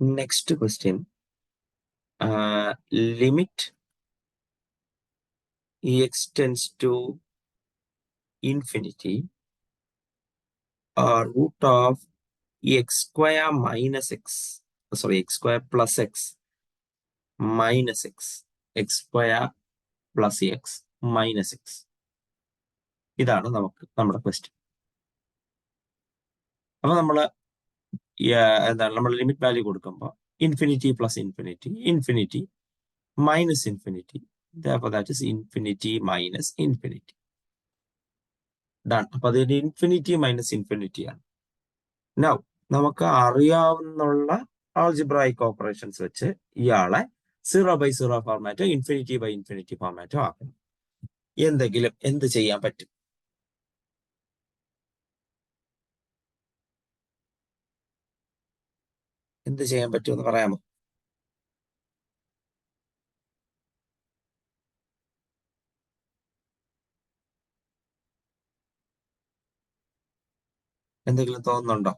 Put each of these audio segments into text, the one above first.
Next question. Limit x tends to infinity root of x square minus x. Sorry, x square plus x minus x. x square plus x minus x. ഇതാണ് നമ്മുടെ question. അപ്പൊ നമ്മൾ limit value കൊടുക്കുമ്പോൾ infinity plus infinity, infinity minus infinity, that is infinity minus infinity. Done. അപ്പൊ അതിന്റെ infinity minus infinity ആണ്. Now നമുക്ക് അറിയാവുന്ന ആൾജിബ്രായിക് ഓപ്പറേഷൻസ് വെച്ച് ഇയാളെ 0/0 ഫോർമാറ്റോ ഇൻഫിനിറ്റി ബൈ ഇൻഫിനിറ്റി ഫോർമാറ്റോ ആക്കണം. എന്ത് ചെയ്യാൻ പറ്റും? എന്ത് ചെയ്യാൻ പറ്റുമെന്ന് പറയാമോ? എന്തെങ്കിലും തോന്നുന്നുണ്ടോ?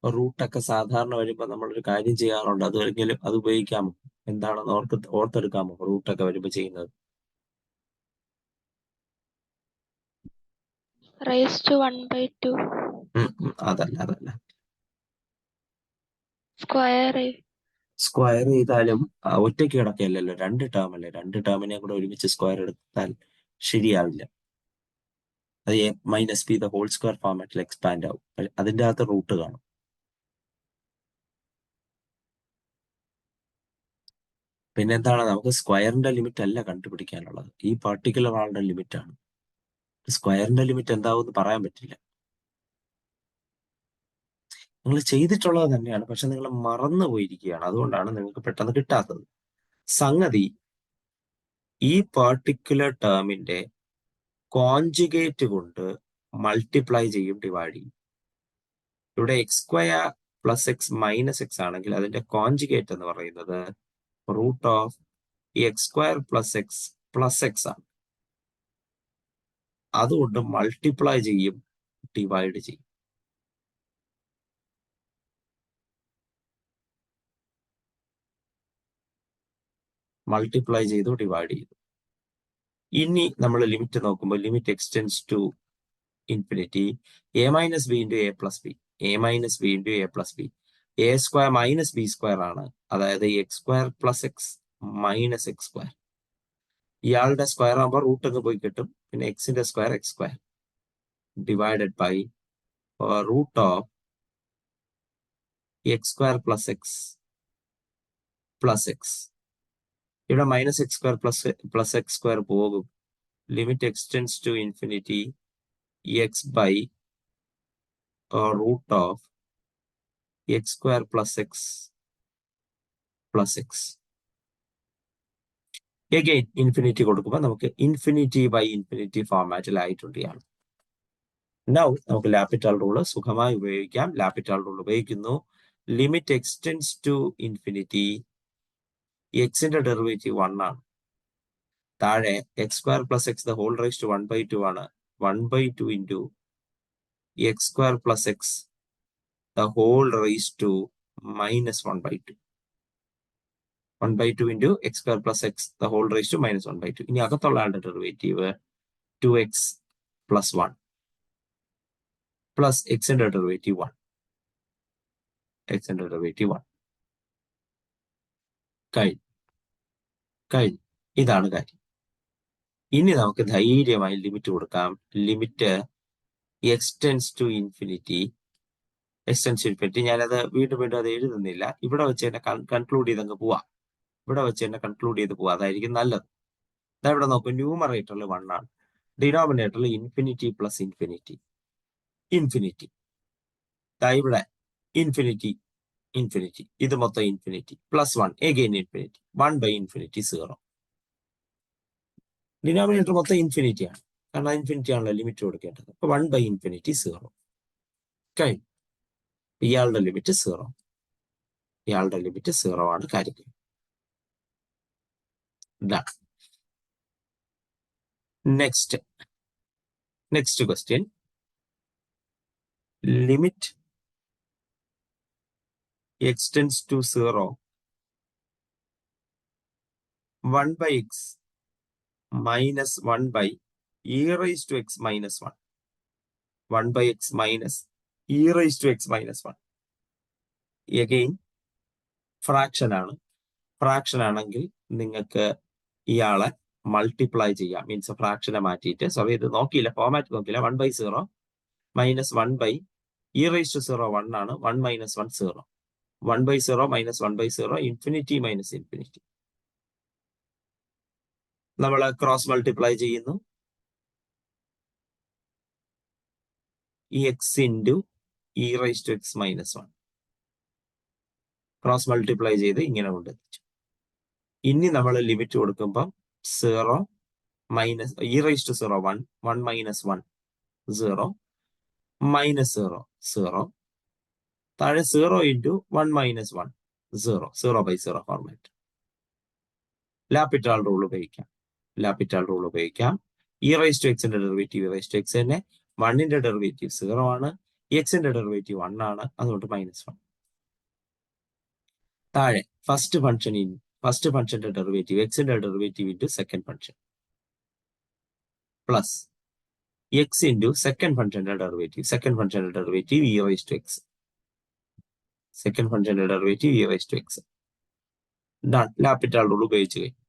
റൂട്ടൊക്കെ സാധാരണ വരുമ്പോൾ നമ്മളൊരു കാര്യം ചെയ്യാറുണ്ട്, അത് ഒരിക്കലും അത് ഉപയോഗിക്കാമോ? എന്താണെന്ന് ഓർത്തെടുക്കാമോ റൂട്ടൊക്കെ വരുമ്പോൾ ചെയ്യുന്നത്? അതല്ല സ്ക്വയർ ചെയ്താലും ഒറ്റയ്ക്ക് കിടക്കുകയല്ലല്ലോ, 2 ടേം അല്ലേ. 2 ടേമിനെ കൂടെ ഒരുമിച്ച് സ്ക്വയർ എടുത്താൽ ശരിയാവില്ല. അത് minus b the whole square ഫോർമാറ്റിൽ എക്സ്പാൻഡ് ആവും. അതിൻ്റെ അകത്ത് റൂട്ട് കാണും. പിന്നെന്താണ്, നമുക്ക് സ്ക്വയറിന്റെ ലിമിറ്റ് അല്ല കണ്ടുപിടിക്കാനുള്ളത്, ഈ പർട്ടിക്കുലർ ആളുടെ ലിമിറ്റ് ആണ്. സ്ക്വയറിന്റെ ലിമിറ്റ് എന്താവും പറയാൻ പറ്റില്ല. നിങ്ങൾ ചെയ്തിട്ടുള്ളത് തന്നെയാണ്, പക്ഷെ നിങ്ങൾ മറന്നു പോയിരിക്കുകയാണ്. അതുകൊണ്ടാണ് നിങ്ങൾക്ക് പെട്ടെന്ന് കിട്ടാത്തത്. സംഗതി ഈ പർട്ടിക്കുലർ ടേമിന്റെ കോൺജുഗേറ്റ് കൊണ്ട് മൾട്ടിപ്ലൈ ചെയ്യും, ഡിവൈഡ് ചെയ്യും. ഇവിടെ x square plus x minus x ആണെങ്കിൽ അതിന്റെ കോൺജുഗേറ്റ് എന്ന് പറയുന്നത് root of x square plus x ആണ്. അതുകൊണ്ട് മൾട്ടിപ്ലൈ ചെയ്യും, ഡിവൈഡ് ചെയ്യും. മൾട്ടിപ്ലൈ ചെയ്തു, ഡിവൈഡ് ചെയ്തു. ഇനി നമ്മൾ ലിമിറ്റ് നോക്കുമ്പോൾ limit x tends to infinity a minus b into a plus b, a minus b into a plus b. A square minus b square ആണ്, അതായത് x square plus x minus x square. ഇയാളുടെ square ആകുമ്പോൾ root ഒക്കെ പോയി കിട്ടും. പിന്നെ എക്സിന്റെ square x square divided by root of x square plus x plus x. ഇവിടെ minus x square plus x square പോകും. Limit x tends to infinity X by root of x square plus x plus x. Again infinity കൊടുക്കുമ്പോൾ നമുക്ക് infinity by infinity ഫോർമാറ്റിലായിട്ടുണ്ട് ഇയാണ്. Now നമുക്ക് L'Hopital rule സുഖമായി ഉപയോഗിക്കാം. L'Hopital rule ഉപയോഗിക്കുന്നു. ലിമിറ്റ് എക്സ്റ്റെൻസ് ടു ഇൻഫിനിറ്റി, എക്സിന്റെ ഡെറിവേറ്റീവ് 1 ആണ്. താഴെ x square plus x the whole raise to 1/2 ആണ്. 1/2 into x square plus x the whole raise to minus 1/2. 1/2 into x square plus x the whole raise to minus 1/2. ഇനി അകത്തുള്ള ആളുടെ derivative 2x plus 1 plus എക്സിന്റെ derivative 1. എക്സിന്റെ derivative 1 കഴിഞ്ഞു. ഇതാണ് കാര്യം. ഇനി നമുക്ക് ധൈര്യമായി ലിമിറ്റ് കൊടുക്കാം. Limit x tends to infinity, x tends to infinity. ഞാനത് വീണ്ടും അത് എഴുതുന്നില്ല. ഇവിടെ വെച്ച് തന്നെ കൺക്ലൂഡ് ചെയ്തങ്ങ് പോവാം. അതായിരിക്കും നല്ലത്. അതാ ഇവിടെ നോക്കും, ന്യൂമറേറ്ററിൽ 1 ആണ്, ഡിനോമിനേറ്ററിൽ ഇൻഫിനിറ്റി പ്ലസ് ഇൻഫിനിറ്റി. ഇവിടെ ഇൻഫിനിറ്റി, ഇത് മൊത്തം infinity plus 1 again infinity, 1/infinity 0. Denominator മൊത്തം ഇൻഫിനിറ്റി ആണ്, കാരണം ഇൻഫിനിറ്റി ആണല്ലോ ലിമിറ്റ് കൊടുക്കേണ്ടത്. അപ്പൊ 1/infinity 0 കഴിഞ്ഞു. ഇയാളുടെ ലിമിറ്റ് 0 ആണ്. കാര്യം Next question. Limit x tends to 0, 1 by x minus 1 by e raised to x minus 1. 1 by x minus e raised to x minus 1. Again, fraction ആണ്. ഫ്രാക്ഷൻ ആണെങ്കിൽ നിങ്ങൾക്ക് ഇയാളെ മൾട്ടിപ്ലൈ ചെയ്യാം. മീൻസ് ഫ്രാക്ഷനെ മാറ്റിയിട്ട്. സോ ഇത് നോക്കിയില്ല, ഫോമാറ്റ് നോക്കിയില്ല. 1 by 0 minus 1 by e raised to 0 1 ആണ്. 1 minus 1 0. 1 by 0 minus 1 by 0 infinity minus infinity. നമ്മൾ ക്രോസ് മൾട്ടിപ്ലൈ ചെയ്യുന്നു. ഈ x into e raise to x minus 1 cross multiply ചെയ്ത് ഇങ്ങനെ കൊണ്ടെത്തിച്ചു. ഇനി നമ്മൾ ലിമിറ്റ് കൊടുക്കുമ്പോൾ 0 minus e raise to 0 1 1 minus 1 0 minus 0 0 താഴെ 0 into 1 minus 1 0 0 by 0 format. L'Hopital rule ഉപയോഗിക്കാം. ഇ റൈസ് ടു എക്സിന്റെ derivative e raise to x തന്നെ. 1ന്റെ ഡെറിവേറ്റീവ് 0 ആണ്. എക്സിന്റെ ഡെറിവേറ്റീവ് 1 ആണ്. അതുകൊണ്ട് -1. താഴെ ഫസ്റ്റ് ഫംഗ്ഷന്റെ ഡെറിവേറ്റീവ് എക്സിന്റെ derivative into second function plus x into second ഫംഗ്ഷന്റെ derivative e raise to x. Second ഫംഗ്ഷന്റെ derivative e raise to x. Done. L'Hopital rule ഉപയോഗിച്ച് കഴിഞ്ഞു.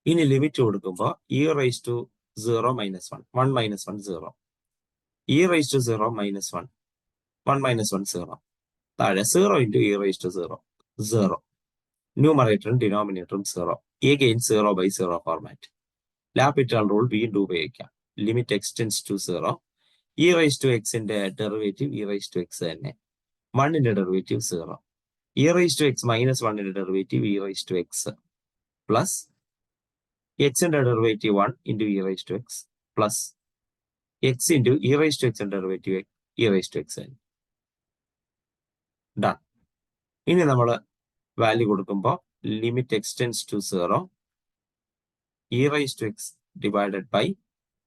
ഇനി ലിമിറ്റ് കൊടുക്കുമ്പോൾ e raise to 0 minus 1 1 minus 1 0 e raise to 0 minus 1 1 minus 1 0 താഴെ 0 into e raise to 0 0 ന്യൂമറേറ്ററും ഡിനോമിനേറ്ററും 0 again 0 by 0 format. L'Hopital rule വീണ്ടും ഉപയോഗിക്കാം. Limit x tends to 0 e raise to എക്സിന്റെ derivative e raise to x തന്നെ. 1ന്റെ derivative 0 e raise to x minus 1ന്റെ derivative e raise to x plus എക്സിന്റെ derivative 1 into e raise to x plus x into e raise to എക്സിന്റെ derivative e raise to x. Done. ഇനി നമ്മൾ value കൊടുക്കുമ്പോൾ limit x tends to 0 e raise to x divided by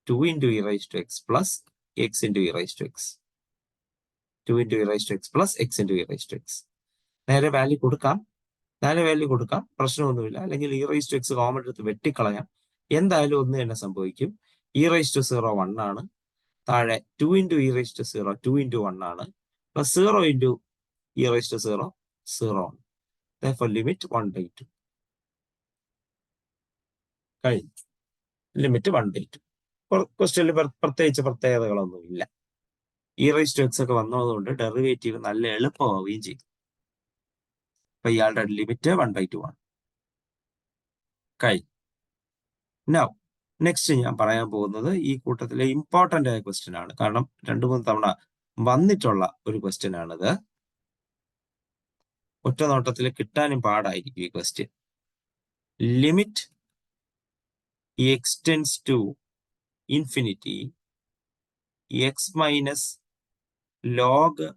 2 into e raise to x plus x into e raise to x. 2 into e raise to x plus x into e raise to x. നേരെ value കൊടുക്കാം, പ്രശ്നമൊന്നുമില്ല. അല്ലെങ്കിൽ e raise to x common എടുത്ത് വെട്ടിക്കളയാം. എന്തായാലും ഒന്ന് തന്നെ സംഭവിക്കും. ഇ റൈസ് ടു 0 1 ആണ്. താഴെ 2 into e raise to 0 2 into 1 ആണ്. Plus 0 into e raise to 0 0 ആണ്. Therefore, ലിമിറ്റ് 1/2 കഴിഞ്ഞു. ലിമിറ്റ് 1/2. ക്വസ്റ്റ്യനിൽ പ്രത്യേകിച്ച് പ്രത്യേകതകളൊന്നുമില്ല. ഇ റൈസ് ടു എക്സ് ഒക്കെ വന്നതുകൊണ്ട് ഡെറിവേറ്റീവ് നല്ല എളുപ്പമാവുകയും ചെയ്തു. അപ്പൊ ഇയാളുടെ ലിമിറ്റ് 1/2 ആണ്. കഴിഞ്ഞു. നൗ നെക്സ്റ്റ് ഞാൻ പറയാൻ പോകുന്നത് ഈ കൂട്ടത്തിലെ ഇമ്പോർട്ടന്റ് ആയ ക്വസ്റ്റ്യൻ ആണ്. കാരണം 2-3 തവണ വന്നിട്ടുള്ള ഒരു ക്വസ്റ്റ്യൻ ആണിത്. ഒറ്റ നോട്ടത്തിൽ കിട്ടാനും പാടായിരിക്കും ഈ question. Limit x tends to infinity x minus log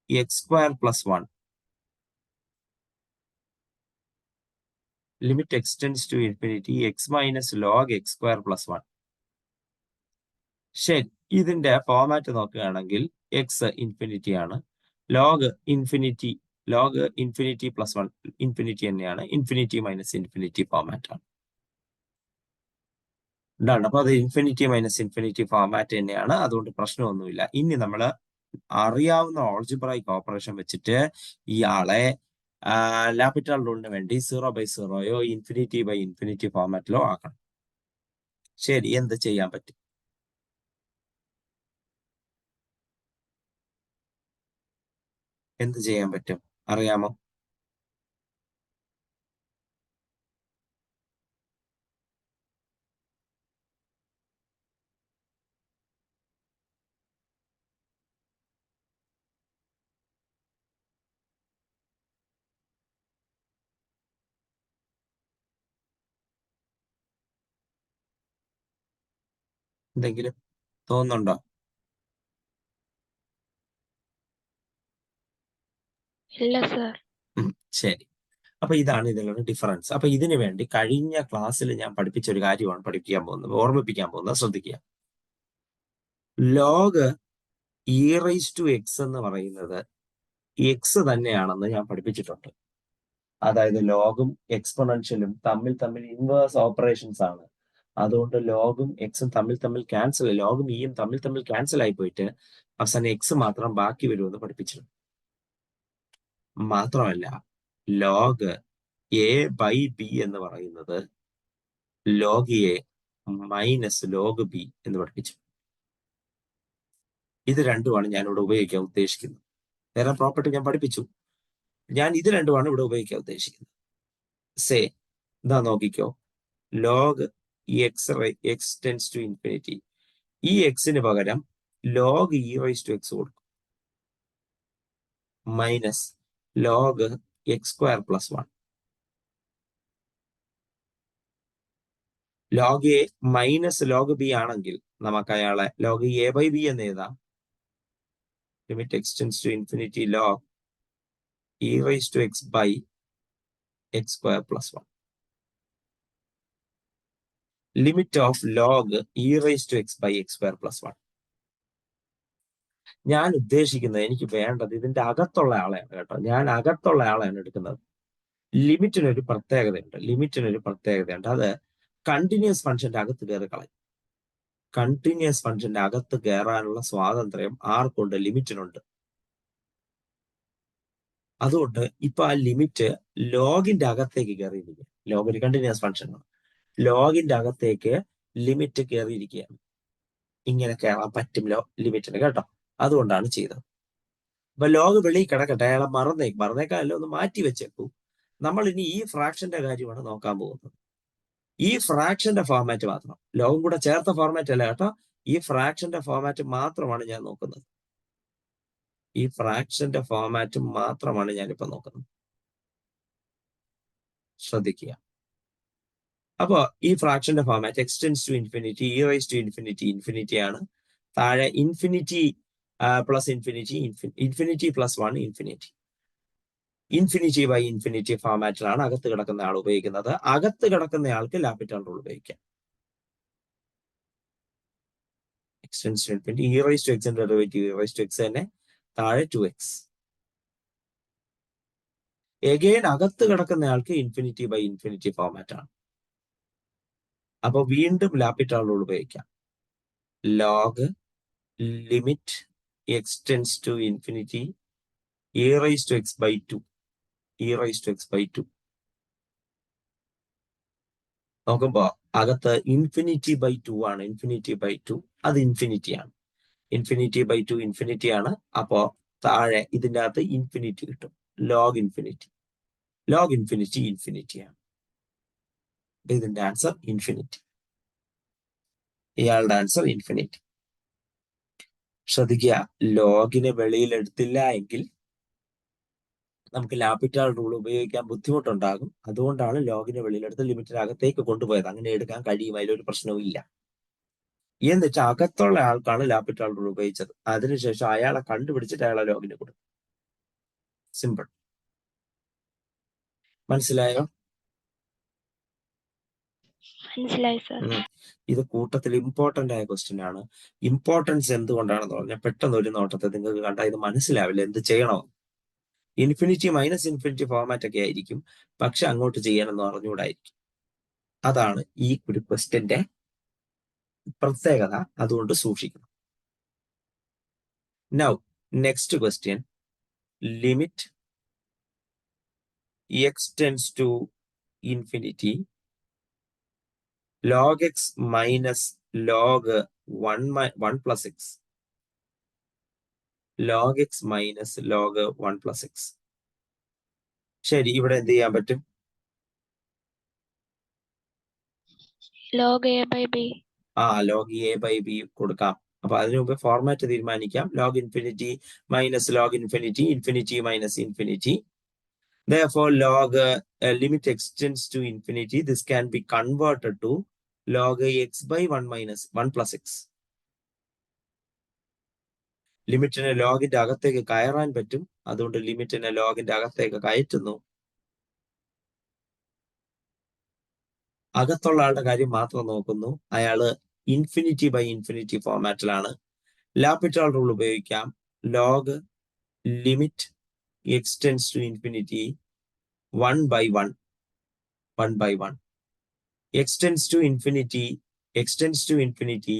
x square plus 1. Limit x tends to infinity x minus log x square plus 1. ശരി, ഇതിന്റെ ഫോമാറ്റ് നോക്കുകയാണെങ്കിൽ എക്സ് ഇൻഫിനിറ്റി ആണ്. ലോഗ് ഇൻഫിനിറ്റി പ്ലസ് 1 ഇൻഫിനിറ്റി തന്നെയാണ്. ഇൻഫിനിറ്റി മൈനസ് ഇൻഫിനിറ്റി ഫോമാറ്റ് ആണ്. ഉണ്ടാണ്. അപ്പൊ അത് infinity minus infinity format തന്നെയാണ്. അതുകൊണ്ട് പ്രശ്നമൊന്നുമില്ല. ഇനി നമ്മൾ അറിയാവുന്ന ഓൾജിബ്രൈക് ഓപ്പറേഷൻ വെച്ചിട്ട് ഇയാളെ ലാപിറ്റാൾ റൂളിന് വേണ്ടി 0 by 0 ഇൻഫിനിറ്റി ബൈ ഇൻഫിനിറ്റി ഫോമാറ്റിലോ ആക്കണം. ശരി, എന്ത് ചെയ്യാൻ പറ്റും? അറിയാമോ? എന്തെങ്കിലും തോന്നുന്നുണ്ടോ? ഇല്ല സർ. ശരി, അപ്പൊ ഇതാണ് ഇതിലുള്ള ഡിഫറൻസ്. അപ്പൊ ഇതിനു വേണ്ടി കഴിഞ്ഞ ക്ലാസ്സിൽ ഞാൻ പഠിപ്പിച്ച ഒരു കാര്യമാണ് ഓർമ്മിപ്പിക്കാൻ പോകുന്നത്. ശ്രദ്ധിക്കുക. Log e raise to x എന്ന് പറയുന്നത് എക്സ് തന്നെയാണെന്ന് ഞാൻ പഠിപ്പിച്ചിട്ടുണ്ട്. അതായത് ലോഗും എക്സ്പൊണൻഷ്യലും തമ്മിൽ ഇൻവേഴ്സ് ഓപ്പറേഷൻസ് ആണ്. അതുകൊണ്ട് ലോഗും എക്സും തമ്മിൽ ക്യാൻസൽ, ലോഗും ഇയും തമ്മിൽ ക്യാൻസൽ ആയി പോയിട്ട് അവസാനം എക്സ് മാത്രം ബാക്കി വരുമെന്ന് പഠിപ്പിച്ചിട്ടുണ്ട്. മാത്രമല്ല ലോഗ് എ ബൈ ബി എന്ന് പറയുന്നത് log a minus log B എന്ന് പഠിപ്പിച്ചു. ഇത് രണ്ടുമാണ് ഞാൻ ഇവിടെ ഉപയോഗിക്കാൻ ഉദ്ദേശിക്കുന്നത്. വേറെ പ്രോപ്പർട്ടി ഞാൻ പഠിപ്പിച്ചു. ഞാൻ ഇത് രണ്ടുമാണ് ഇവിടെ ഉപയോഗിക്കാൻ ഉദ്ദേശിക്കുന്നത്. സേ എന്താ നോക്കിക്കോ, log x tends to infinity, ഈ എക്സിന് പകരം log e raise to x കൊടുക്കും, minus log x square plus 1. Log a minus log b ആണെങ്കിൽ നമുക്ക് അയാളെ ലോഗ് എ ബൈ ബി എന്ന് എഴുതാം. Limit x tends to infinity log e raise to x by x square plus 1. Limit of log e raise to x by x square plus 1. ഞാൻ ഉദ്ദേശിക്കുന്നത്, എനിക്ക് വേണ്ടത് ഇതിന്റെ അകത്തുള്ള ആളെയാണ് കേട്ടോ. ഞാൻ അകത്തുള്ള ആളെയാണ് എടുക്കുന്നത്. ലിമിറ്റിനൊരു പ്രത്യേകതയുണ്ട്. അത് കണ്ടിന്യൂസ് ഫംഗ്ഷന്റെ അകത്ത് കയറി കളയും. കണ്ടിന്യൂസ് ഫംഗ്ഷന്റെ അകത്ത് കയറാനുള്ള സ്വാതന്ത്ര്യം ആർക്കുണ്ട്? ലിമിറ്റിനുണ്ട്. അതുകൊണ്ട് ഇപ്പൊ ആ ലിമിറ്റ് ലോഗിന്റെ അകത്തേക്ക് കയറിയിരിക്കുക. ലോഗ് ഒരു കണ്ടിന്യൂസ് ഫംഗ്ഷനാണ്. ലോഗിന്റെ അകത്തേക്ക് ലിമിറ്റ് കയറിയിരിക്കുകയാണ്. ഇങ്ങനെ കയറാൻ പറ്റും ലിമിറ്റിന് കേട്ടോ. അതുകൊണ്ടാണ് ചെയ്തത്. അപ്പൊ ലോഗ് വെളിയിൽ കിടക്കട്ടെ, അയാളെ മറന്നേക്കാനല്ലോ, ഒന്ന് മാറ്റി വെച്ചേക്കൂ. നമ്മൾ ഇനി ഈ ഫ്രാക്ഷന്റെ കാര്യമാണ് നോക്കാൻ പോകുന്നത്. ഈ ഫ്രാക്ഷന്റെ ഫോർമാറ്റ് മാത്രം, ലോഗും കൂടെ ചേർത്ത ഫോർമാറ്റ് അല്ല കേട്ടോ, ഈ ഫ്രാക്ഷന്റെ ഫോർമാറ്റ് മാത്രമാണ് ഞാൻ നോക്കുന്നത്. ഈ ഫ്രാക്ഷന്റെ ഫോർമാറ്റ് മാത്രമാണ് ഞാനിപ്പോ നോക്കുന്നത്. ശ്രദ്ധിക്കുക. അപ്പോ ഈ ഫ്രാക്ഷന്റെ format x tends to infinity, e raise to infinity infinity ആണ്. താഴെ infinity plus infinity, infinity plus 1 infinity. Infinity by infinity ഫോർമാറ്റിലാണ് അകത്ത് കിടക്കുന്ന ആൾ ഉപയോഗിക്കുന്നത്. അകത്ത് കിടക്കുന്ന ആൾക്ക് ലാപിറ്റൽ റൂൾ ഉപയോഗിക്കാം. X tends to infinity, e raise to എക്സിന്റെ derivative e raise to x തന്നെ, താഴെ 2x. എഗെയിൻ അകത്ത് കിടക്കുന്ന ആൾക്ക് ഇൻഫിനിറ്റി ബൈ ഇൻഫിനിറ്റി ഫോർമാറ്റ് ആണ്. അപ്പൊ വീണ്ടും ലാപിറ്റൽ റൂൾ ഉപയോഗിക്കാം. Log limit x tends to infinity e raise to x by 2, e raise to x by 2. നോക്കുമ്പോ അകത്ത് ഇൻഫിനിറ്റി ബൈ 2 ആണ്. ഇൻഫിനിറ്റി ബൈ 2 അത് ഇൻഫിനിറ്റി ആണ്. ഇൻഫിനിറ്റി ബൈ 2 ഇൻഫിനിറ്റി ആണ്. അപ്പോ താഴെ ഇതിൻ്റെ അകത്ത് ഇൻഫിനിറ്റി കിട്ടും. ലോഗ് ഇൻഫിനിറ്റി ഇൻഫിനിറ്റി ആണ്. ഇതിന്റെ ആൻസർ ഇൻഫിനിറ്റി. ഇയാളുടെ ആൻസർ ഇൻഫിനിറ്റി. ശ്രദ്ധിക്കുക, ലോഗിനെ വെളിയിൽ എടുത്തില്ല എങ്കിൽ നമുക്ക് ലാപിറ്റൽ റൂൾ ഉപയോഗിക്കാൻ ബുദ്ധിമുട്ടുണ്ടാകും. അതുകൊണ്ടാണ് ലോഗിനെ വെളിയിലെടുത്ത് ലിമിറ്റിനകത്തേക്ക് കൊണ്ടുപോയത്. അങ്ങനെ എടുക്കാൻ കഴിയും, അതിലൊരു പ്രശ്നവും ഇല്ല. എന്നിട്ട് അകത്തുള്ള ആൾക്കാണ് ലാപിറ്റൽ റൂൾ ഉപയോഗിച്ചത്. അതിനുശേഷം അയാളെ കണ്ടുപിടിച്ചിട്ട് അയാളെ ലോഗിന് കൊടുക്കും. സിമ്പിൾ. മനസ്സിലായോ? ഇത് കൂട്ടത്തിൽ ഇമ്പോർട്ടന്റ് ആയ ക്വസ്റ്റ്യൻ ആണ്. ഇമ്പോർട്ടൻസ് എന്തുകൊണ്ടാണെന്ന് പറഞ്ഞാൽ പെട്ടെന്ന് ഒരു നോട്ടത്തെ നിങ്ങൾക്ക് കണ്ടാൽ ഇത് മനസ്സിലാവില്ല എന്ത് ചെയ്യണോ. ഇൻഫിനിറ്റി മൈനസ് ഇൻഫിനിറ്റി ഫോർമാറ്റ് ഒക്കെ ആയിരിക്കും, പക്ഷെ അങ്ങോട്ട് ചെയ്യാനെന്ന് അറിഞ്ഞുകൂടായിരിക്കും. അതാണ് ഈ ഒരു ക്വസ്റ്റ്യന്റെ പ്രത്യേകത. അതുകൊണ്ട് സൂക്ഷിക്കണം. Now next question, limit x tends to infinity log x minus log 1 plus x, log x minus log 1 plus x. ശരി, ഇവിടെ എന്ത് ചെയ്യാൻ പറ്റും? Log a by b. Log a by b കൊടുക്കാം. അപ്പൊ അതിനു മുമ്പ് ഫോർമാറ്റ് തീരുമാനിക്കാം. Log infinity minus log infinity, infinity minus infinity. Therefore, log limit extends to infinity. This can be converted to log x by 1 minus 1 plus x. ലിമിറ്റിനെ ലോഗിന്റെ അകത്തേക്ക് കയറാൻ പറ്റും. അതുകൊണ്ട് ലിമിറ്റിനെ ലോഗിന്റെ അകത്തേക്ക് കയറ്റുന്നു. അകത്തുള്ള ആളുടെ കാര്യം മാത്രം നോക്കുന്നു. അയാള് ഇൻഫിനിറ്റി ബൈ ഇൻഫിനിറ്റി ഫോർമാറ്റിലാണ്. ലാപിറ്റാൾ റൂൾ ഉപയോഗിക്കാം. Log limit x tends to infinity 1 by 1 x tends to infinity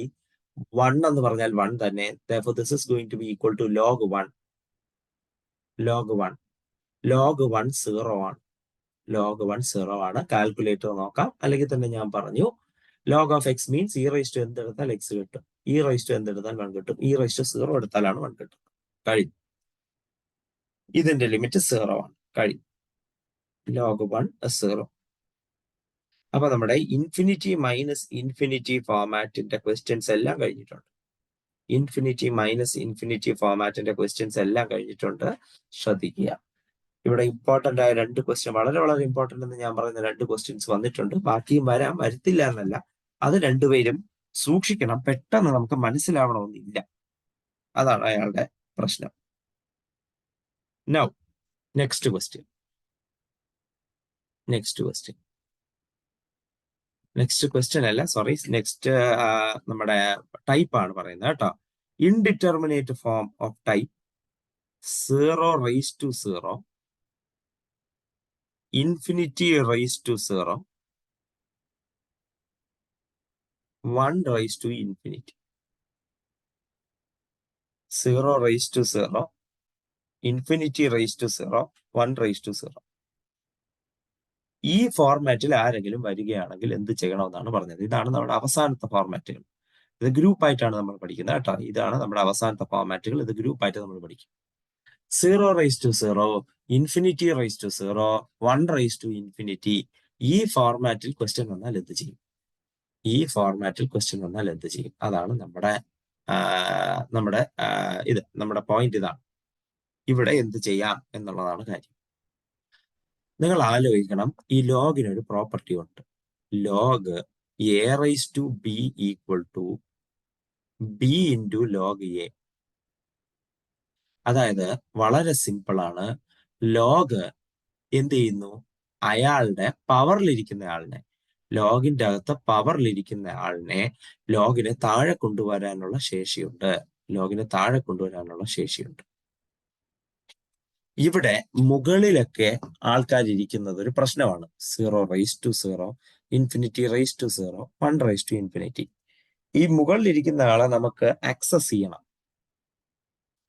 1 എന്ന് പറഞ്ഞാൽ 1 തന്നെ. Therefore, this is going to be equal to log 1. log 1 0 ആണ്. log 1 0 ആണ്. കാൽക്കുലേറ്റർ നോക്കാം. അല്ലെങ്കിൽ തന്നെ ഞാൻ പറഞ്ഞു log of x means e raised to എന്തെടുത്താൽ x കിട്ടും, e raised to എന്തെടുത്താൽ 1 കിട്ടും, e raised to 0 എടുത്താലാണ് 1 കിട്ടും. കഴിഞ്ഞു. ഇതിന്റെ ലിമിറ്റ് 0 ആണ്. കഴിഞ്ഞു. log 1 0. അപ്പൊ നമ്മുടെ ഇൻഫിനിറ്റി മൈനസ് ഇൻഫിനിറ്റി ഫോർമാറ്റിന്റെ ക്വസ്റ്റ്യൻസ് എല്ലാം കഴിഞ്ഞിട്ടുണ്ട്. ഇൻഫിനിറ്റി മൈനസ് ഇൻഫിനിറ്റി ഫോർമാറ്റിന്റെ ക്വസ്റ്റ്യൻസ് എല്ലാം കഴിഞ്ഞിട്ടുണ്ട്. ശ്രദ്ധിക്കുക. ഇവിടെ ഇമ്പോർട്ടന്റ് ആയ 2 ക്വസ്റ്റ്യൻ, വളരെ വളരെ ഇമ്പോർട്ടന്റ് എന്ന് ഞാൻ പറയുന്ന 2 ക്വസ്റ്റ്യൻസ് വന്നിട്ടുണ്ട്. ബാക്കിയും വരത്തില്ല എന്നല്ല, അത് രണ്ടുപേരും സൂക്ഷിക്കണം. പെട്ടെന്ന് നമുക്ക് മനസ്സിലാവണമെന്നില്ല, അതാണ് അയാളുടെ പ്രശ്നം. നൗ നെക്സ്റ്റ് ക്വസ്റ്റ്യൻ അല്ല, സോറി, നെക്സ്റ്റ് നമ്മുടെ ടൈപ്പ് ആണ് പറയുന്നത് കേട്ടോ. Indeterminate form of type 0 raised to 0, infinity raised to 0, 1 raised to infinity. 0 raised to 0, infinity raised to 0, 1 raised to 0. ഈ ഫോർമാറ്റിൽ ആരെങ്കിലും വരികയാണെങ്കിൽ എന്ത് ചെയ്യണമെന്നാണ് പറഞ്ഞത്. ഇതാണ് നമ്മുടെ അവസാനത്തെ ഫോർമാറ്റുകൾ. ഇത് ഗ്രൂപ്പായിട്ടാണ് നമ്മൾ പഠിക്കുന്നത് കേട്ടോ. ഇതാണ് നമ്മുടെ അവസാനത്തെ ഫോർമാറ്റുകൾ. ഇത് ഗ്രൂപ്പായിട്ട് നമ്മൾ പഠിക്കും. 0 raised to 0, infinity raised to 0, 1 raised to infinity. ഈ ഫോർമാറ്റിൽ ക്വസ്റ്റ്യൻ വന്നാൽ എന്ത് ചെയ്യും? അതാണ് നമ്മുടെ പോയിന്റ്. ഇതാണ് ഇവിടെ എന്ത് ചെയ്യാം എന്നുള്ളതാണ് കാര്യം. നിങ്ങൾ ആലോചിക്കണം, ഈ ലോഗിനൊരു പ്രോപ്പർട്ടി ഉണ്ട്. Log a raised to b equal to b into log a. അതായത് വളരെ സിമ്പിൾ ആണ്. ലോഗ് എന്ത് ചെയ്യുന്നു? അയാളുടെ പവറിലിരിക്കുന്ന ആളിനെ, ലോഗിന്റെ അകത്ത് പവറിലിരിക്കുന്ന ആളിനെ ലോഗിനെ താഴെ കൊണ്ടുവരാനുള്ള ശേഷിയുണ്ട്. ഇവിടെ മുകളിലൊക്കെ ആൾക്കാരിരിക്കുന്നത് ഒരു പ്രശ്നമാണ്. 0 raised to 0, infinity raised to 0, 1 raised to infinity. ഈ മുകളിലിരിക്കുന്ന ആളെ നമുക്ക് ആക്സസ് ചെയ്യണം.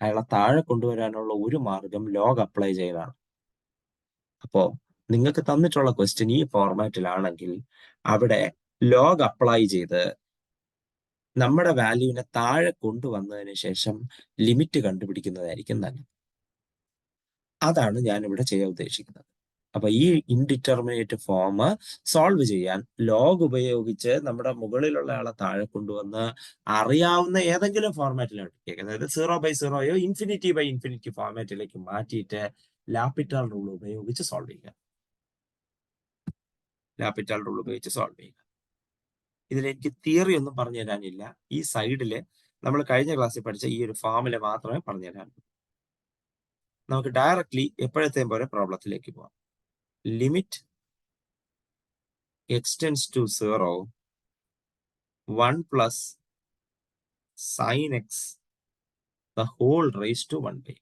അയാളെ താഴെ കൊണ്ടുവരാനുള്ള ഒരു മാർഗം ലോഗ് അപ്ലൈ ചെയ്താണ്. അപ്പോ നിങ്ങൾക്ക് തന്നിട്ടുള്ള ക്വസ്റ്റ്യൻ ഈ ഫോർമാറ്റിലാണെങ്കിൽ അവിടെ ലോഗ് അപ്ലൈ ചെയ്ത് നമ്മുടെ വാല്യൂവിനെ താഴെ കൊണ്ടുവന്നതിന് ശേഷം ലിമിറ്റ് കണ്ടുപിടിക്കുന്നതായിരിക്കും നല്ലത്. അതാണ് ഞാൻ ഇവിടെ ചെയ്യാൻ ഉദ്ദേശിക്കുന്നത്. അപ്പൊ ഈ ഇൻഡിറ്റർമിനേറ്റ് ഫോം സോൾവ് ചെയ്യാൻ ലോഗ് ഉപയോഗിച്ച് നമ്മുടെ മുകളിലുള്ള ആളെ താഴെ കൊണ്ടുവന്ന് അറിയാവുന്ന ഏതെങ്കിലും ഫോർമാറ്റിലാണ്, അതായത് 0/0യോ ഇൻഫിനിറ്റി ബൈ ഇൻഫിനിറ്റി ഫോർമാറ്റിലേക്ക് മാറ്റിയിട്ട് ലാപിറ്റാൾ റൂൾ ഉപയോഗിച്ച് സോൾവ് ചെയ്യുക. ഇതിലെനിക്ക് തിയറി ഒന്നും പറഞ്ഞു തരാനില്ല. ഈ സൈഡില് നമ്മൾ കഴിഞ്ഞ ക്ലാസ്സിൽ പഠിച്ച ഈ ഒരു ഫോമില് മാത്രമേ പറഞ്ഞു തരാനുള്ളൂ. നമുക്ക് ഡയറക്ട്ലി എപ്പോഴത്തെയും പോലെ പ്രോബ്ലത്തിലേക്ക് പോവാം. Limit x tends to 0, 1 plus sin x the whole raised to 1/x.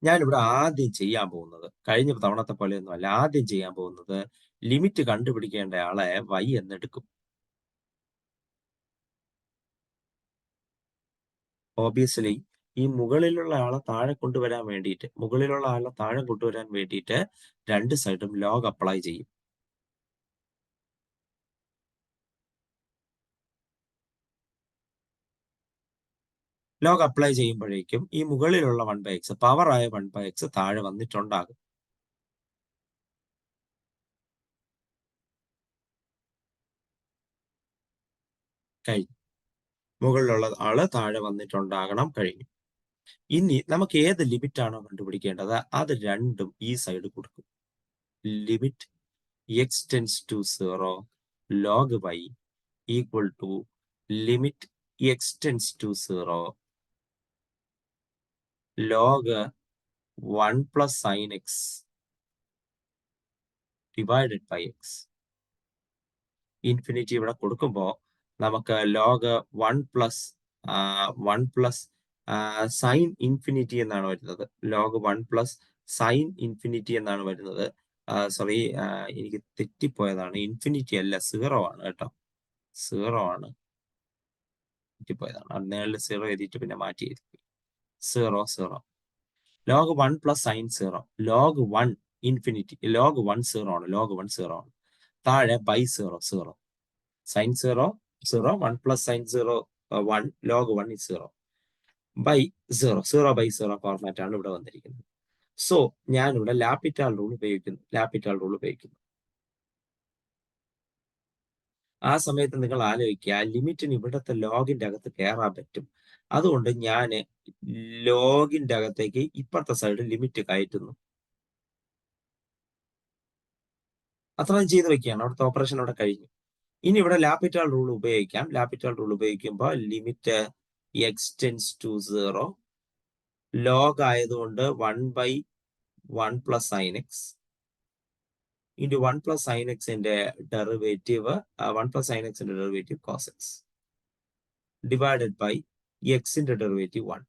ഞാനിവിടെ ആദ്യം ചെയ്യാൻ പോകുന്നത്, കഴിഞ്ഞ തവണത്തെ പോലെയൊന്നും അല്ല, ആദ്യം ചെയ്യാൻ പോകുന്നത് ലിമിറ്റ് കണ്ടുപിടിക്കേണ്ട ആളെ y എന്നെടുക്കും. ഓബിയസ്ലി ഈ മുകളിലുള്ള ആളെ താഴെ കൊണ്ടുവരാൻ വേണ്ടിയിട്ട് രണ്ട് സൈഡും ലോഗ് അപ്ലൈ ചെയ്യും. ലോഗ് അപ്ലൈ ചെയ്യുമ്പോഴേക്കും ഈ മുകളിലുള്ള 1/x, പവറായ 1/x താഴെ വന്നിട്ടുണ്ടാകും. കഴിഞ്ഞു. മുകളിലുള്ള ആള് താഴെ വന്നിട്ടുണ്ടാകണം. കഴിഞ്ഞു. ഇനി നമുക്ക് ഏത് ലിമിറ്റ് ആണോ കണ്ടുപിടിക്കേണ്ടത് അത് രണ്ടും ഈ സൈഡ് കൊടുക്കും. Limit x tends to 0 log y equal to limit x tends to 0 log 1 plus sin x divided by x. Infinity ഇവിടെ കൊടുക്കുമ്പോൾ നമുക്ക് ലോഗ് 1 പ്ലസ് സൈൻ ഇൻഫിനിറ്റി എന്നാണ് വരുന്നത്. ലോഗ് 1 പ്ലസ് സൈൻ ഇൻഫിനിറ്റി എന്നാണ് വരുന്നത്. സോറി, എനിക്ക് തെറ്റിപ്പോയതാണ്. ഇൻഫിനിറ്റി അല്ല, 0 ആണ് കേട്ടോ. 0 ആണ്, തെറ്റിപ്പോയതാണ്. നേരിൽ 0 എഴുതിയിട്ട് പിന്നെ മാറ്റി എഴുതി. 0 log 1 plus sine 0. Log 1 infinity, log 1 0 ആണ്. ലോഗ് 1 0 ആണ്. താഴെ by 0 sine 0 1 plus sine 0 1 log 1 is 0 by 0 by 0 format ആണ് ഇവിടെ വന്നിരിക്കുന്നത്. സോ ഞാനിവിടെ ലാപിറ്റാൽ റൂൾ ഉപയോഗിക്കുന്നു. ആ സമയത്ത് നിങ്ങൾ ആലോചിക്കുക, ലിമിറ്റിന് ഇവിടുത്തെ ലോഗിന്റെ അകത്ത് കയറാൻ പറ്റും. അതുകൊണ്ട് ഞാൻ ലോഗിന്റെ അകത്തേക്ക് ഇപ്പുറത്തെ സൈഡ് ലിമിറ്റ് കയറ്റുന്നു. അത്രയും ചെയ്ത് വെക്കുകയാണ്. അവിടുത്തെ ഓപ്പറേഷൻ അവിടെ കഴിഞ്ഞു. ഇനി ഇവിടെ ലാപിറ്റാൽ റൂൾ ഉപയോഗിക്കാം. ലാപിറ്റാൽ റൂൾ ഉപയോഗിക്കുമ്പോൾ ലിമിറ്റ് എക്സ്റ്റെൻസ് ടു 0, ലോഗ് ആയതുകൊണ്ട് 1/1 plus sine x into 1 plus sine എക്സിന്റെ ഡെറിവേറ്റീവ് 1 പ്ലസ് സൈൻ എക്സിന്റെ derivative cos x divided by എക്സിന്റെ derivative 1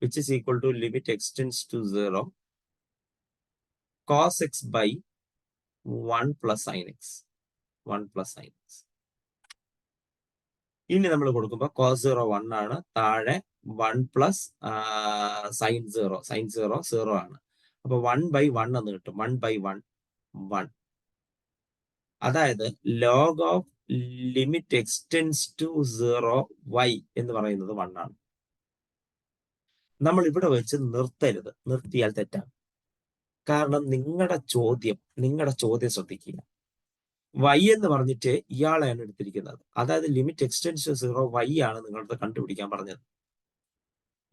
which is equal to limit extends to 0 cos x by 1 plus sin x. 1 plus sin x. ഇനി നമ്മൾ കൊടുക്കുമ്പോൾ cos 0 1 ആണ്. താഴെ 1 plus sine 0 ആണ്. അപ്പൊ 1/1 എന്ന് കിട്ടും. 1/1 1. അതായത് log of limit x tends to 0 y എന്ന് പറയുന്നത് 1 ആണ്. നമ്മൾ ഇവിടെ വെച്ച് നിർത്തരുത്. നിർത്തിയാൽ തെറ്റാണ്. കാരണം നിങ്ങളുടെ ചോദ്യം ശ്രദ്ധിക്കുക. y എന്ന് പറഞ്ഞിട്ട് ഇയാളെയാണ് എടുത്തിരിക്കുന്നത്. അതായത് ലിമിറ്റ് എക്സ്റ്റെൻസ് ടു 0 y ആണ് നിങ്ങളോട് കണ്ടുപിടിക്കാൻ പറഞ്ഞത്.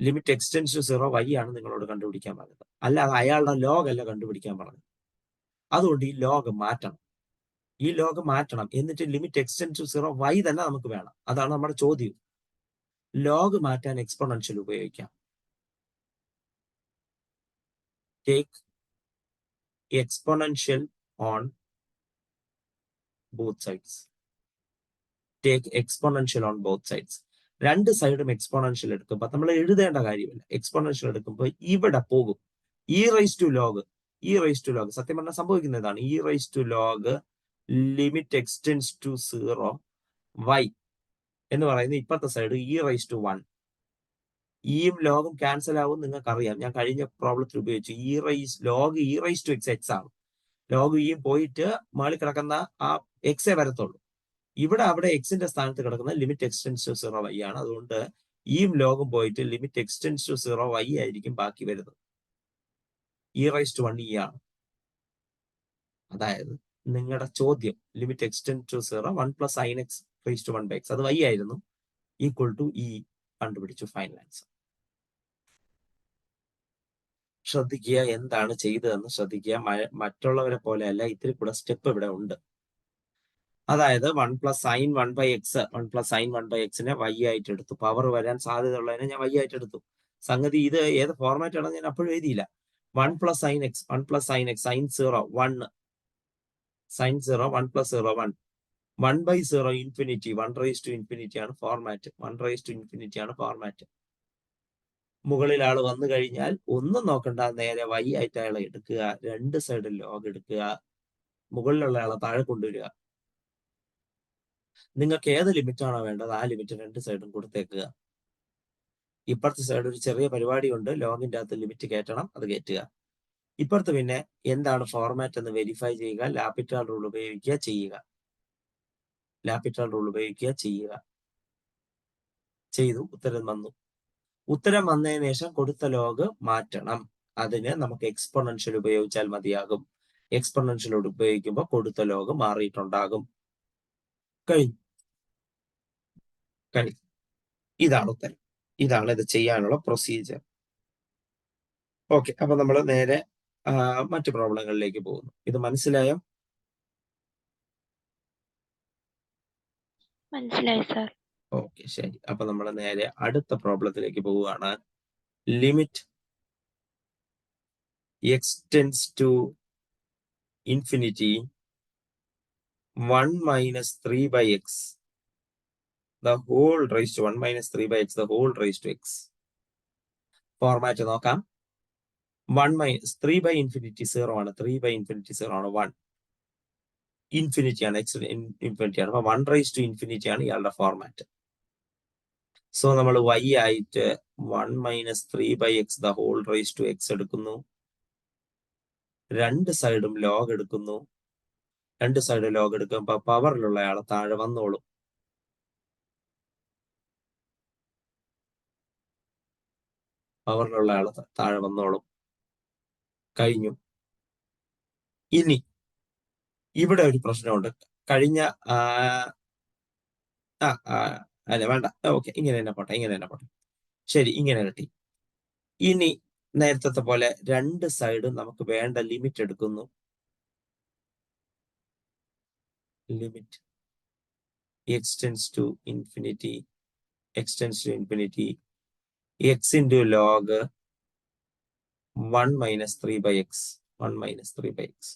ലിമിറ്റ് എക്സ്റ്റെൻസ് ടു 0 y ആണ് നിങ്ങളോട് കണ്ടുപിടിക്കാൻ പറഞ്ഞത്. അല്ലാതെ അയാളുടെ ലോഗ് അല്ല കണ്ടുപിടിക്കാൻ പറഞ്ഞത്. അതുകൊണ്ട് ഈ ലോഗ് മാറ്റണം. എന്നിട്ട് ലിമിറ്റ് എക്സ്റ്റെൻസ് ടു 0 y തന്നെ നമുക്ക് വേണം. അതാണ് നമ്മുടെ ചോദ്യം. ലോഗ് മാറ്റാൻ എക്സ്പോണൻഷ്യൽ ഉപയോഗിക്കാം. Take exponential on both sides. രണ്ട് സൈഡും എക്സ്പോണൻഷ്യൽ എടുക്കുമ്പോൾ നമ്മൾ എഴുതേണ്ട കാര്യമില്ല. എക്സ്പോണൻഷ്യൽ എടുക്കുമ്പോൾ ഇവിടെ പോകും. ഇ റൈസ് ടു ലോഗ് സത്യം പറഞ്ഞാൽ സംഭവിക്കുന്നതാണ്. E raise to log limit x tends to 0 y എന്ന് പറയുന്നത് ഇപ്പുറത്തെ സൈഡ് ഇ റൈസ് ടു 1. ഈയും ലോഗും ക്യാൻസൽ ആവും. നിങ്ങൾക്ക് അറിയാം, ഞാൻ കഴിഞ്ഞ പ്രോബ്ലത്തിൽ ഉപയോഗിച്ചു. Log e raise to x ആണ്. ലോഗ് ഇയും പോയിട്ട് മേളിൽ കിടക്കുന്ന ആ എക്സേ വരത്തുള്ളൂ. അവിടെ എക്സിന്റെ സ്ഥാനത്ത് കിടക്കുന്ന ലിമിറ്റ് എക്സ്റ്റെൻസ് ടു 0 y ആണ്. അതുകൊണ്ട് ഈയും ലോഗും പോയിട്ട് ലിമിറ്റ് എക്സ്റ്റെൻസ് ടു 0 y ആയിരിക്കും ബാക്കി വരുന്നത്. ഇ റൈസ് ടു 1 ആണ്. അതായത് നിങ്ങളുടെ ചോദ്യം limit x tends to 0 1 plus sine x raise to 1 by x, അത് y ആയിരുന്നു, ഈക്വൽ ടു ഇ കണ്ടുപിടിച്ചു. Final answer. ശ്രദ്ധിക്കുക, എന്താണ് ചെയ്തതെന്ന് ശ്രദ്ധിക്കുക. മറ്റുള്ളവരെ പോലെയല്ല, ഇത്തിരി കൂടെ സ്റ്റെപ്പ് ഇവിടെ ഉണ്ട്. അതായത് 1 plus sine 1 by x, 1 plus sine 1 by എക്സിനെ y ആയിട്ട് എടുത്തു. പവർ വരാൻ സാധ്യതയുള്ളതിനെ ഞാൻ y ആയിട്ട് എടുത്തു. സംഗതി ഇത് ഏത് ഫോർമാറ്റ് ആണെന്ന് ഞാൻ അപ്പോഴും എഴുതിയില്ല. 1 plus sine x, sine 0 1, sine 0 1 plus 0 1, 1/0 infinity, 1 raise to infinity ആണ് ഫോർമാറ്റ്. 1 റൈസ് ടു ഇൻഫിനിറ്റി ആണ് ഫോർമാറ്റ്. മുകളിൽ ആൾ വന്നു കഴിഞ്ഞാൽ ഒന്നും നോക്കണ്ട, നേരെ y ആയിട്ട് അയാളെ എടുക്കുക. രണ്ട് സൈഡിൽ ലോഗ് എടുക്കുക. മുകളിലുള്ള ആളെ താഴെ കൊണ്ടുവരിക. നിങ്ങൾക്ക് ഏത് ലിമിറ്റ് ആണോ വേണ്ടത് ആ ലിമിറ്റ് രണ്ട് സൈഡും കൊടുത്തേക്കുക. ഇപ്പുറത്തെ സൈഡ് ഒരു ചെറിയ പരിപാടിയുണ്ട്. ലോഗിന്റെ അകത്ത് ലിമിറ്റ് കയറ്റണം, അത് കയറ്റുക. ഇപ്പുറത്ത് പിന്നെ എന്താണ് ഫോർമാറ്റ് എന്ന് വെരിഫൈ ചെയ്യുക. ലാപിറ്റാൽ റൂൾ ഉപയോഗിക്കുക, ചെയ്യുക. ചെയ്തു. ഉത്തരം വന്നതിന് ശേഷം കൊടുത്ത ലോഗ് മാറ്റണം. അതിന് നമുക്ക് എക്സ്പോണൻഷ്യൽ ഉപയോഗിച്ചാൽ മതിയാകും. എക്സ്പോണൻഷ്യൽ ഉപയോഗിക്കുമ്പോൾ കൊടുത്ത ലോഗ് മാറിയിട്ടുണ്ടാകും. കഴിഞ്ഞു. ഇതാണ് ഉത്തരം. ഇതാണ് ഇത് ചെയ്യാനുള്ള പ്രൊസീജിയർ. ഓക്കെ, അപ്പൊ നമ്മൾ നേരെ മറ്റു പ്രോബ്ലങ്ങളിലേക്ക് പോകുന്നു. ഇത് മനസ്സിലായോ? മനസ്സിലായി സർ. ഓക്കെ, ശരി. അപ്പൊ നമ്മൾ നേരെ അടുത്ത പ്രോബ്ലത്തിലേക്ക് പോവുകയാണ്. Limit x tends to infinity 1 minus 3 by x the whole raised to 1 minus 3 by x the whole raised to x. Format നോക്കാം. 1 minus 3 by infinity 0 ആണ്, 3 by infinity 0 ആണ്, 1 ഇൻഫിനിറ്റി ആണ്, എക്സ് ഇൻഫിനിറ്റി ആണ്. അപ്പൊ 1 റൈസ് ടു ഇൻഫിനിറ്റി ആണ് ഇയാളുടെ format. So നമ്മൾ y ആയിട്ട് 1 minus 3 by x the whole raise to x എടുക്കുന്നു. രണ്ട് സൈഡും ലോഗ് എടുക്കുന്നു. രണ്ട് സൈഡ് ലോഗ് എടുക്കുമ്പോ പവറിലുള്ള ആളെ താഴെ വന്നോളും. പവറിലുള്ള ആളെ താഴെ വന്നോളും. കഴിഞ്ഞു. ഇനി ഇവിടെ ഒരു പ്രശ്നമുണ്ട്. കഴിഞ്ഞ അല്ല വേണ്ട, ഓക്കെ, ഇങ്ങനെ തന്നെ പോട്ടെ, ഇങ്ങനെ തന്നെ പോട്ടെ. ശരി, ഇങ്ങനെ കിട്ടി. ഇനി നേരത്തെ പോലെ രണ്ട് സൈഡും നമുക്ക് വേണ്ട ലിമിറ്റ് എടുക്കുന്നു. Limit x tends to infinity, x tends to infinity x into log 1 minus 3 by x, 1 minus 3 by x.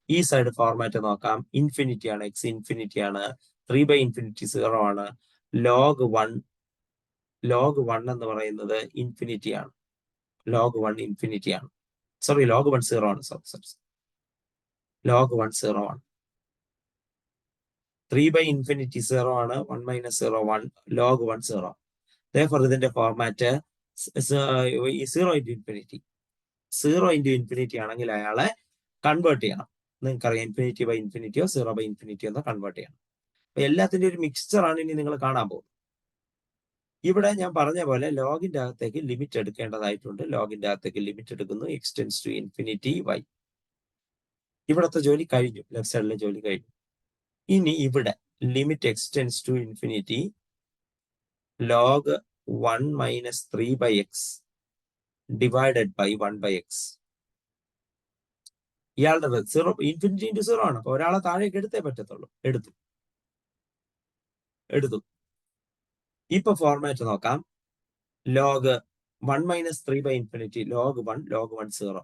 ഈ സൈഡ് ഫോർമാറ്റ് നോക്കാം. ഇൻഫിനിറ്റി ആണ്, എക്സ് ഇൻഫിനിറ്റി ആണ്, 3 ബൈ ഇൻഫിനിറ്റി 0 ആണ്. ലോഗ് 1 എന്ന് പറയുന്നത് ഇൻഫിനിറ്റി ആണ്. ലോഗ് 1 ഇൻഫിനിറ്റി ആണ്. സോറി, ലോഗ് 1 0 ആണ്. സോറി, ലോഗ് 1 0 ആണ്. 3 ബൈ ഇൻഫിനിറ്റി 0 ആണ്, 1 മൈനസ് 0 1, ലോഗ് 1 0. Therefore ഇതിന്റെ format 0 into infinity. 0 into infinity ആണെങ്കിൽ അയാളെ കൺവേർട്ട് ചെയ്യണം. നിങ്ങൾക്കറിയാം, ഇൻഫിനിറ്റി ബൈ ഇൻഫിനിറ്റിയോ 0 ബൈ ഇൻഫിനിറ്റിയോ എന്ന് കൺവേർട്ട് ചെയ്യണം. അപ്പൊ എല്ലാത്തിന്റെ ഒരു മിക്സ്ചർ ആണ് ഇനി നിങ്ങൾ കാണാൻ പോകുന്നത്. ഇവിടെ ഞാൻ പറഞ്ഞ പോലെ ലോഗിന്റെ അകത്തേക്ക് ലിമിറ്റ് എടുക്കേണ്ടതായിട്ടുണ്ട്. ലോഗിന്റെ അകത്തേക്ക് ലിമിറ്റ് എടുക്കുന്നു. X tends to infinity y. ഇവിടത്തെ ജോലി കഴിഞ്ഞു, ലെഫ്റ്റ് സൈഡിലെ ജോലി കഴിഞ്ഞു. ഇനി ഇവിടെ limit x tends to infinity log 1 minus 3 by x divided by 1 by x. ഇയാളുടെ 0 ഇൻഫിനിറ്റി ഇൻറ്റു 0 ആണ്. അപ്പൊ ഒരാളെ താഴേക്ക് എടുത്തേ പറ്റത്തുള്ളൂ. എടുത്തു. ഇപ്പൊ ഫോർമാറ്റ് നോക്കാം. Log 1 minus 3 by infinity log 1, log 1 0,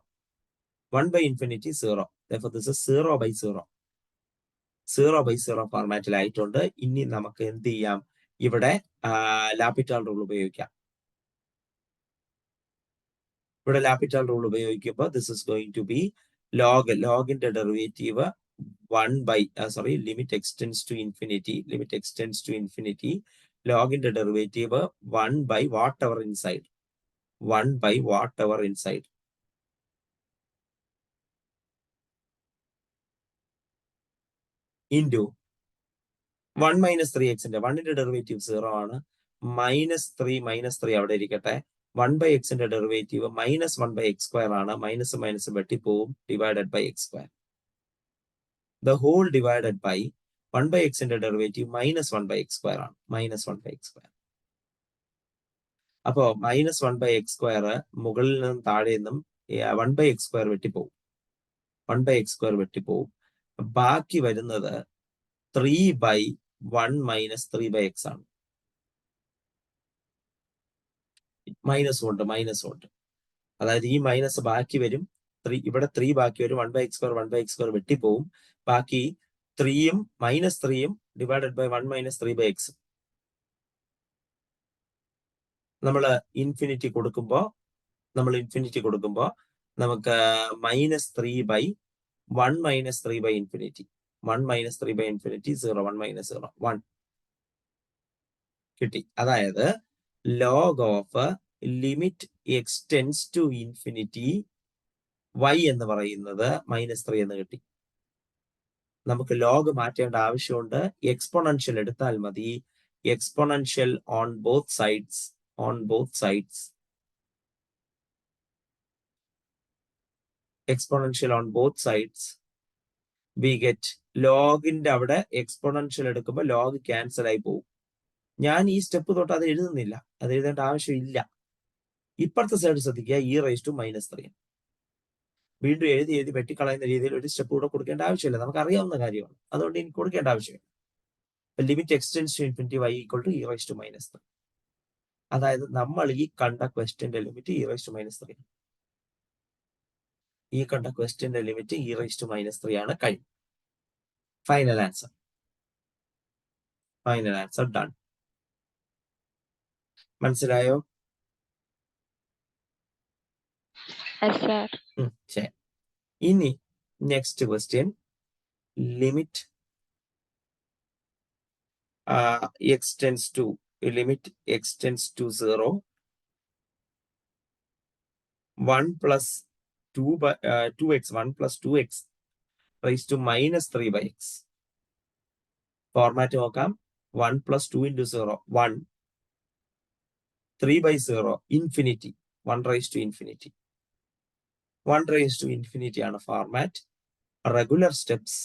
1 by infinity 0. Therefore this is 0 by 0. 0 by 0 ഫോർമാറ്റിലായിട്ടുണ്ട്. ഇനി നമുക്ക് എന്ത് ചെയ്യാം? ഇവിടെ ലാപിറ്റാൾ റൂൾ ഉപയോഗിക്കാം. ഇവിടെ ലാപിറ്റാൾ റൂൾ ഉപയോഗിക്കുമ്പോൾ this is going to be ലോഗിന്റെ derivative 1 by limit x tends to infinity, limit x tends to infinity ലോഗിന്റെ derivative 1 by whatever inside, 1 by whatever inside into 1 minus 3 എക്സിന്റെ 1ന്റെ ഡെറിവേറ്റീവ് 0 ആണ്. Minus 3 അവിടെ ഇരിക്കട്ടെ. 1 by എക്സിന്റെ derivative minus 1 by x square ആണ്. Minus വെട്ടിപ്പോവും, divided by x square. The whole divided by 1 by എക്സിന്റെ derivative minus 1 by x square ആണ്. Minus 1 by x square. അപ്പോ മൈനസ് 1 ബൈ എക്സ് സ്ക്വയർ മുകളിൽ നിന്നും താഴെ നിന്നും 1 ബൈ എക്സ് സ്ക്വയർ വെട്ടിപ്പോവും, 1 ബൈ എക്സ് സ്ക്വയർ വെട്ടിപ്പോവും. ബാക്കി വരുന്നത് 3 ബൈ 1 മൈനസ് 3 ബൈ എക്സ് ആണ്. മൈനസ് ഉണ്ട്. അതായത് ഈ മൈനസ് ബാക്കി വരും. ഇവിടെ 3 ബാക്കി വരും. 1 ബൈ എക്സ് സ്ക്വയർ വെട്ടിപ്പോവും. ബാക്കി 3യും മൈനസ് 3യും divided by 1 minus 3 by x. നമ്മൾ ഇൻഫിനിറ്റി കൊടുക്കുമ്പോൾ നമുക്ക് minus 3 by 1 minus 3 by infinity, 1 minus 3 by infinity 0, 1 minus 0 1 കിട്ടി. അതായത് log of limit x tends to infinity y എന്ന് പറയുന്നത് -3 എന്ന് കിട്ടി. നമുക്ക് ലോഗ് മാറ്റേണ്ട ആവശ്യമുണ്ട്. എക്സ്പോണൻഷ്യൽ എടുത്താൽ മതി. Exponential on both sides, exponential on both sides we get ലോഗിന്റെ അവിടെ എക്സ്പോണൻഷ്യൽ എടുക്കുമ്പോൾ ലോഗ് ക്യാൻസൽ ആയി പോകും. ഞാൻ ഈ സ്റ്റെപ്പ് തൊട്ട് അത് എഴുതുന്നില്ല, അത് എഴുതേണ്ട ആവശ്യമില്ല. ഇപ്പുറത്തെ സൈഡ് ശ്രദ്ധിക്കുക, e⁻⁻3. വീണ്ടും എഴുതി വെട്ടിക്കളയുന്ന രീതിയിൽ ഒരു സ്റ്റെപ്പ് കൂടെ കൊടുക്കേണ്ട ആവശ്യമില്ല, നമുക്ക് അറിയാവുന്ന കാര്യമാണ്. അതുകൊണ്ട് എനിക്ക് കൊടുക്കേണ്ട ആവശ്യമില്ല. Limit x tends to infinity y equal to e⁻⁻3. അതായത് നമ്മൾ ഈ കണ്ട ക്വസ്റ്റ്യന്റെ ലിമിറ്റ് e⁻⁻3. ഈ കണ്ട ക്വസ്റ്റ്യന്റെ ലിമിറ്റ് e⁻³ ആണ്. കഴിഞ്ഞു. Final answer done. മനസ്സിലായോ? ശരി. ഇനി next question, limit x tends to 0, 1 plus 2x, 1 plus 2x raised to -3/x. Format നോക്കാം. 1 plus 2 into 0, 1, 3/0, infinity, 1 raised to infinity. 1 raised to infinity ആണ് format. Regular steps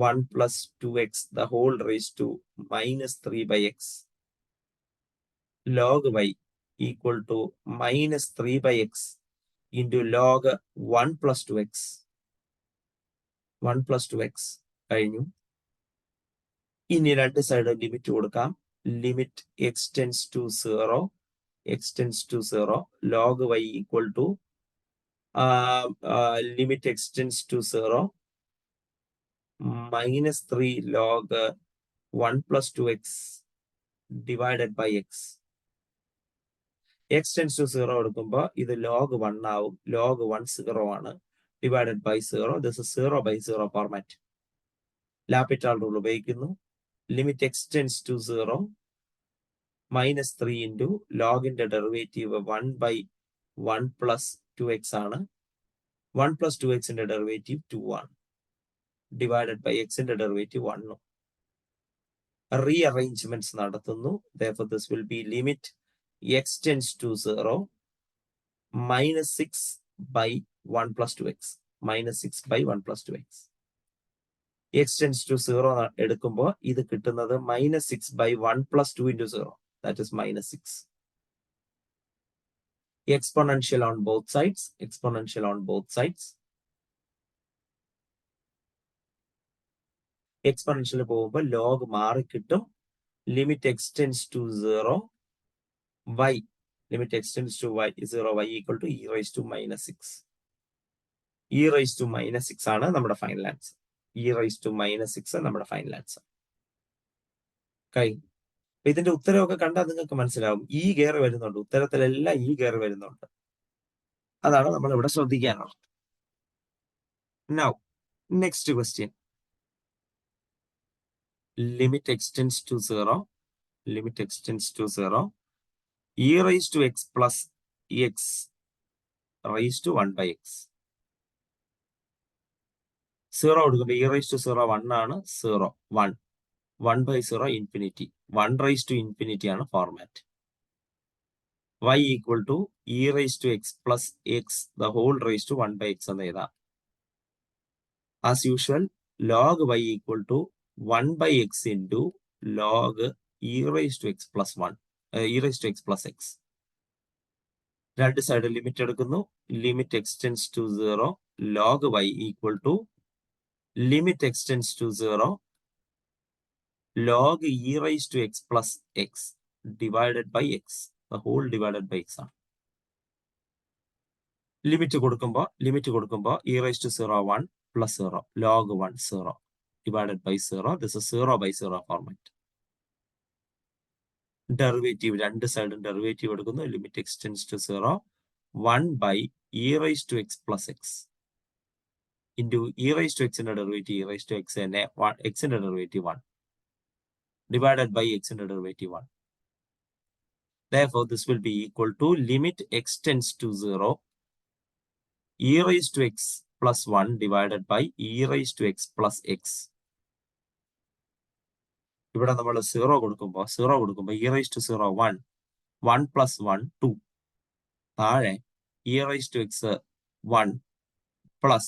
1 plus 2x the whole raised to -3/x. log y equal to -3/x into log 1 plus 2x. 1 plus 2x കഴിഞ്ഞു. ഇനി രണ്ട് side limit കൊടുക്കാം. Limit x tends to 0, log y equal to limit x tends to 0, -3 log 1 plus 2x divided by x. x tends to 0 എടുക്കുമ്പോൾ ഇത് log 1 ആവും. log 1 0 ആണ്. divided by 0. This is 0/0 format. L'Hopital rule ഉപയോഗിക്കുന്നു. limit x tends to 0, -3 into log ന്റെ derivative 1/1 plus 2x ആണ്. 1 plus 2x ന്റെ derivative 2 ആണ്. divided by x ന്റെ ഡെറിവേറ്റീവ് 1. റീഅറേഞ്ച്മെന്റ്സ് നടത്തുന്നു. Therefore this will be limit x tends to 0, -6/1 plus 2x. -6/1 plus 2x. x tends to 0 എടുക്കുമ്പോൾ ഇത് കിട്ടുന്നത് -6/1 plus 2 into 0. That is -6. Exponential on both sides. Exponential പോകുമ്പോൾ log മാറി കിട്ടും. Limit x tends to 0, y. limit x tends to 0, y equal to e⁻6. e⁻6 ആണ് നമ്മുടെ final answer. e⁻6 നമ്മുടെ final answer. കഴിഞ്ഞു. ഇതിന്റെ ഉത്തരവൊക്കെ കണ്ടാൽ നിങ്ങൾക്ക് മനസ്സിലാവും. ഈ കയറി വരുന്നുണ്ട്. ഉത്തരത്തിലെല്ലാം ഈ കയറി വരുന്നുണ്ട്. അതാണ് നമ്മൾ ഇവിടെ ശ്രദ്ധിക്കാനുള്ളത്. Now, next question. Limit x tends to 0, e⁻x plus x raised to 1/x. 0 കൊടുക്കുമ്പോൾ e⁻0 1 ആണ്. 0, 1. 1/0 infinity. 1 raised to infinity ആണ് format. y equal to e⁻x plus x the whole raised to 1/x എന്ന് എഴുതാം. As usual, log y equal to 1/x into log e⁻x plus 1, e⁻x plus x. രണ്ട് side limit എടുക്കുന്നു. Limit x tends to 0, log y equal to limit x tends to 0, log e⁻x plus x divided by x. The whole divided by x ആണ്. Limit കൊടുക്കുമ്പോൾ e⁻0 1 plus 0, log 1 0 divided by 0. This is 0/0 format. Derivative രണ്ട് സൈഡും derivative എടുക്കുന്നു. Limit x tends to 0, 1/e⁻x plus x into e⁻x ന്റെ derivative e⁻x തന്നെ x ന്റെ derivative 1 divided by x ന്റെ derivative 1. Therefore this will be equal to limit x tends to 0, e⁻x plus 1 divided by e⁻x plus x. ഇവിടെ നമ്മൾ 0 കൊടുക്കുമ്പോൾ e⁻0 1, 1 plus 1 2. താഴെ e⁻x 1 plus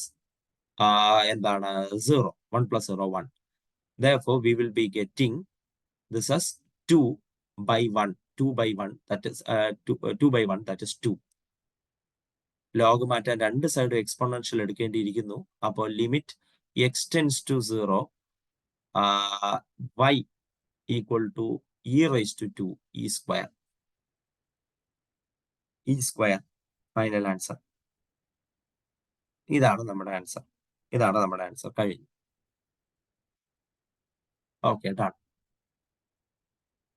എന്താണ് 0, 1 plus 0 1. Therefore we will be getting this as 2/1, that is 2/1, that is 2. Log മാറ്റാൻ രണ്ട് സൈഡും exponential എടുക്കേണ്ടിയിരിക്കുന്നു. അപ്പോൾ limit x tends to 0, y equal to e⁻², e square. Final answer. ഇതാണ് നമ്മുടെ ആൻസർ. കഴിഞ്ഞു. Okay, done.